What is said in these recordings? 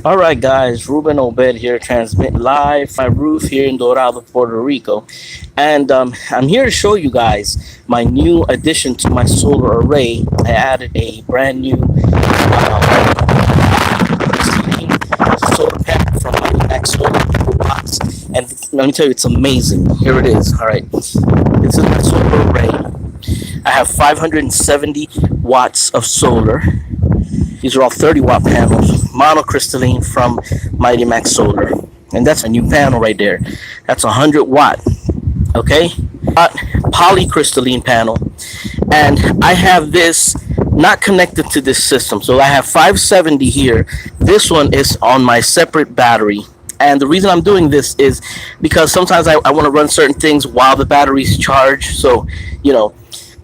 All right, guys, Ruben Obed here, transmit live from my roof here in Dorado, Puerto Rico. And I'm here to show you guys my new addition to my solar array. I added a brand new solar panel from my Max Solar box. And let me tell you, it's amazing. Here it is. All right, this is my solar array. I have 570 watts of solar. These are all 30-watt panels, monocrystalline from Mighty Max Solar. And that's a new panel right there. That's 100 watt, okay? Polycrystalline panel. And I have this not connected to this system. So I have 570 here. This one is on my separate battery. And the reason I'm doing this is because sometimes I want to run certain things while the battery's charged. So,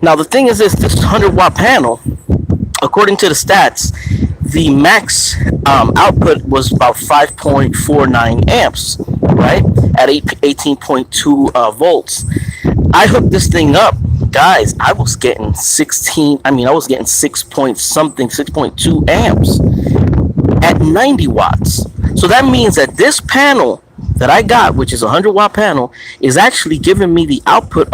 now the thing is this 100-watt panel, according to the stats, the max output was about 5.49 amps, right? At 18.2 volts. I hooked this thing up, guys. I was getting 6 point something, 6.2 amps at 90 watts. So that means that this panel that I got, which is a 100-watt panel, is actually giving me the output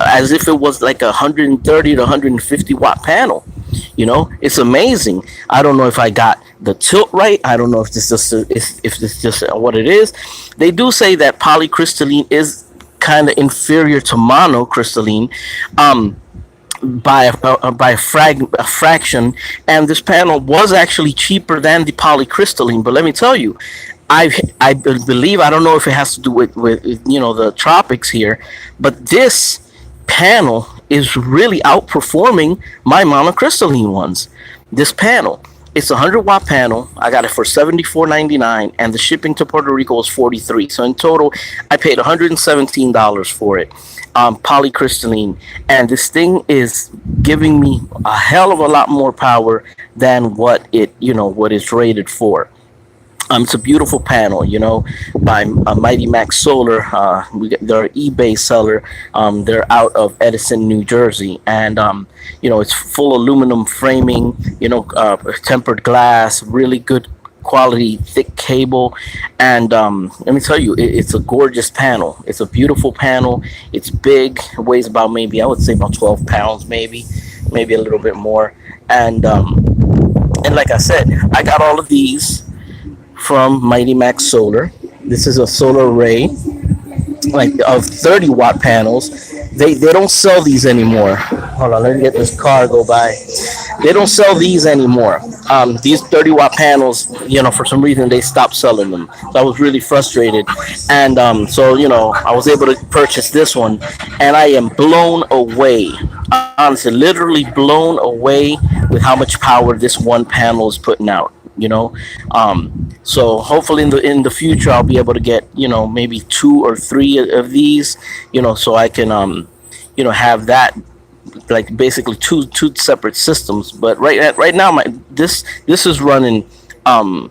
as if it was like a 130 to 150-watt panel. It's amazing. I don't know if I got the tilt right. I don't know if this is just what it is. They do say that polycrystalline is kind of inferior to monocrystalline. By a fraction, and this panel was actually cheaper than the polycrystalline. But let me tell you, I believe, I don't know if it has to do with the tropics here, but this panel is really outperforming my monocrystalline ones. This panel, it's a 100-watt panel. I got it for $74.99, and the shipping to Puerto Rico was $43. So in total, I paid $117 for it. Polycrystalline, and this thing is giving me a hell of a lot more power than what it's rated for. It's a beautiful panel, by Mighty Max Solar. They're an eBay seller. They're out of Edison, New Jersey, and it's full aluminum framing, tempered glass, really good quality, thick cable, and let me tell you, it's a gorgeous panel. It's a beautiful panel. It's big. It weighs about, maybe I would say about 12 pounds, maybe a little bit more, and like I said, I got all of these from Mighty Max Solar. This is a solar array, like, of 30-watt panels. They don't sell these anymore. Hold on, let me get this car go by. They don't sell these anymore. These 30-watt panels, for some reason they stopped selling them. So I was really frustrated, and so I was able to purchase this one, and I am blown away. Honestly, literally blown away with how much power this one panel is putting out. So hopefully in the future I'll be able to get maybe 2 or 3 of these, so I can have that, like, basically two separate systems. But right now this is running one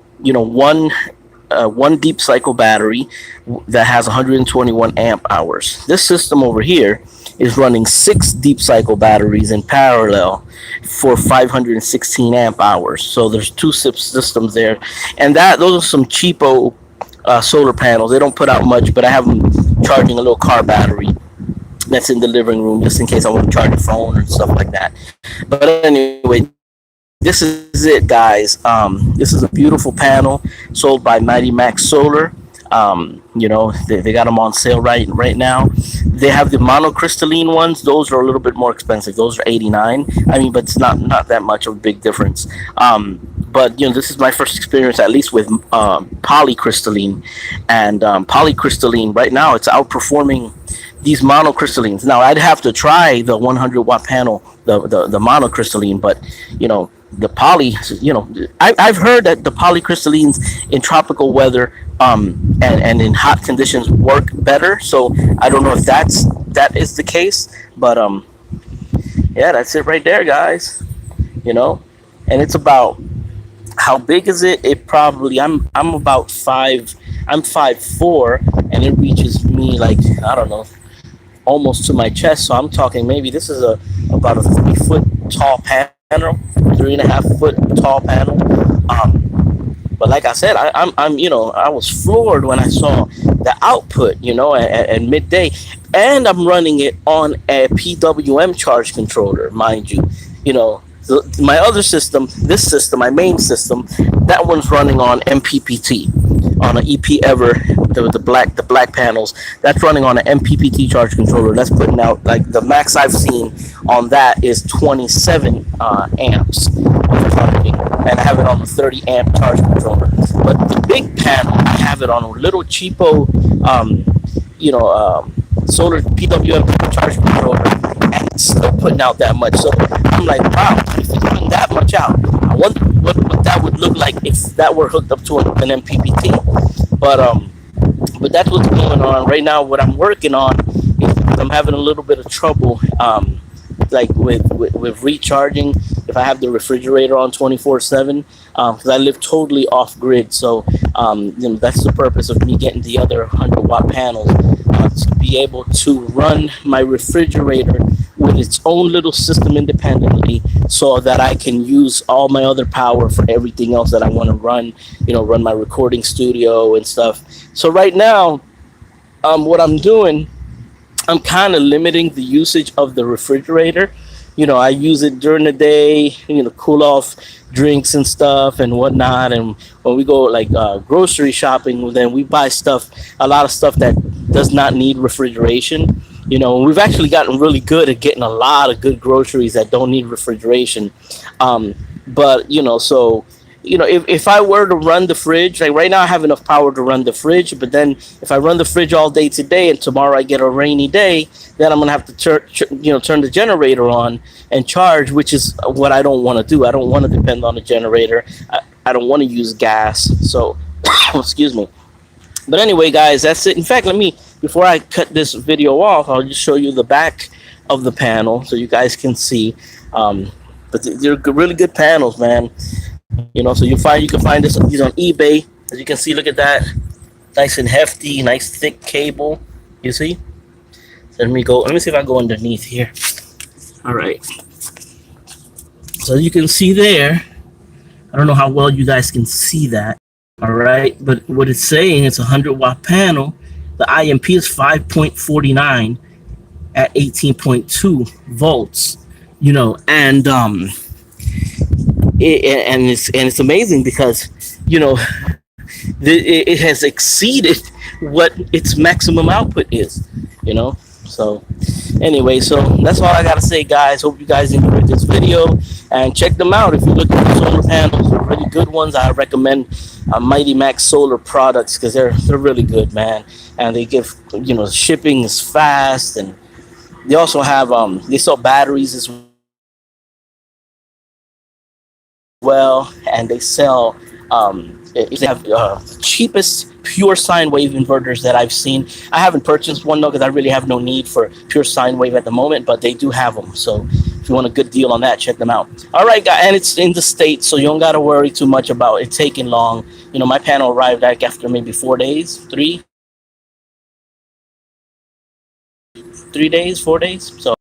deep cycle battery that has 121 amp hours. This system over here is running 6 deep cycle batteries in parallel for 516 amp hours. So there's 2 systems there, and those are some cheapo solar panels. They don't put out much, but I have them charging a little car battery that's in the living room, just in case I want to charge a phone or stuff like that. But anyway, this is it, guys. This is a beautiful panel sold by Mighty Max Solar. They got them on sale right now. They have the monocrystalline ones. Those are a little bit more expensive. Those are $89. But it's not that much of a big difference. But this is my first experience, at least with polycrystalline, and polycrystalline right now, it's outperforming these monocrystallines. Now I'd have to try the 100-watt panel, the monocrystalline, but the poly, I've heard that the polycrystallines in tropical weather and in hot conditions work better. So I don't know if that is the case, but yeah, that's it right there, guys. And it's about, how big is it? It probably, I'm about 5'4", and it reaches me, like, I don't know, almost to my chest. So I'm talking, maybe this is about a 3-foot tall panel, 3.5-foot tall panel. But like I said, I'm I was floored when I saw the output, at midday, and I'm running it on a PWM charge controller, mind you. My other system, this system, my main system, that one's running on MPPT, on an EP Ever, the black panels. That's running on an MPPT charge controller. That's putting out, like, the max I've seen on that is 27 amps of charging, and I have it on a 30 amp charge controller. But the big panel, I have it on a little cheapo, solar PWM charge controller, and it's still putting out that much. So I'm like, wow, if it's putting that much out, I wonder what that would look like if that were hooked up to an MPPT. But that's what's going on right now. What I'm working on is I'm having a little bit of trouble, like with recharging if I have the refrigerator on 24/7, because I live totally off grid. So that's the purpose of me getting the other 100-watt panels, to be able to run my refrigerator with its own little system independently, so that I can use all my other power for everything else that I want to run. Run my recording studio and stuff. So right now, what I'm doing, I'm kind of limiting the usage of the refrigerator. I use it during the day, cool off drinks and stuff and whatnot. And when we go, like, grocery shopping, then we buy a lot of stuff that does not need refrigeration. We've actually gotten really good at getting a lot of good groceries that don't need refrigeration. But so if I were to run the fridge, like right now I have enough power to run the fridge, but then if I run the fridge all day today and tomorrow I get a rainy day, then I'm gonna have to turn the generator on and charge, which is what I don't want to do. I don't want to depend on the generator. I don't want to use gas. So excuse me. But anyway, guys, that's it. In fact, before I cut this video off, I'll just show you the back of the panel so you guys can see. But they're really good panels, man. So you can find these on eBay. As you can see, look at that, nice and hefty, nice thick cable. You see? So let me see if I go underneath here. All right. So you can see there. I don't know how well you guys can see that. All right, but what it's saying, it's a 100-watt panel. The IMP is 5.49 at 18.2 volts. And it's amazing because it has exceeded what its maximum output is. So anyway, so that's all I gotta say, guys. Hope you guys enjoyed this video, and check them out if you're looking for solar panels. They're really good ones. I recommend Mighty Max Solar products because they're really good, man. And they give shipping is fast, and they also have they sell batteries as well, and they sell they have cheapest pure sine wave inverters that I've seen. I haven't purchased one though because I really have no need for pure sine wave at the moment, but they do have them. So if you want a good deal on that, check them out. All right, guys, and it's in the States, so you don't gotta worry too much about it taking long. My panel arrived back after maybe 4 days, 3 days, 4 days. So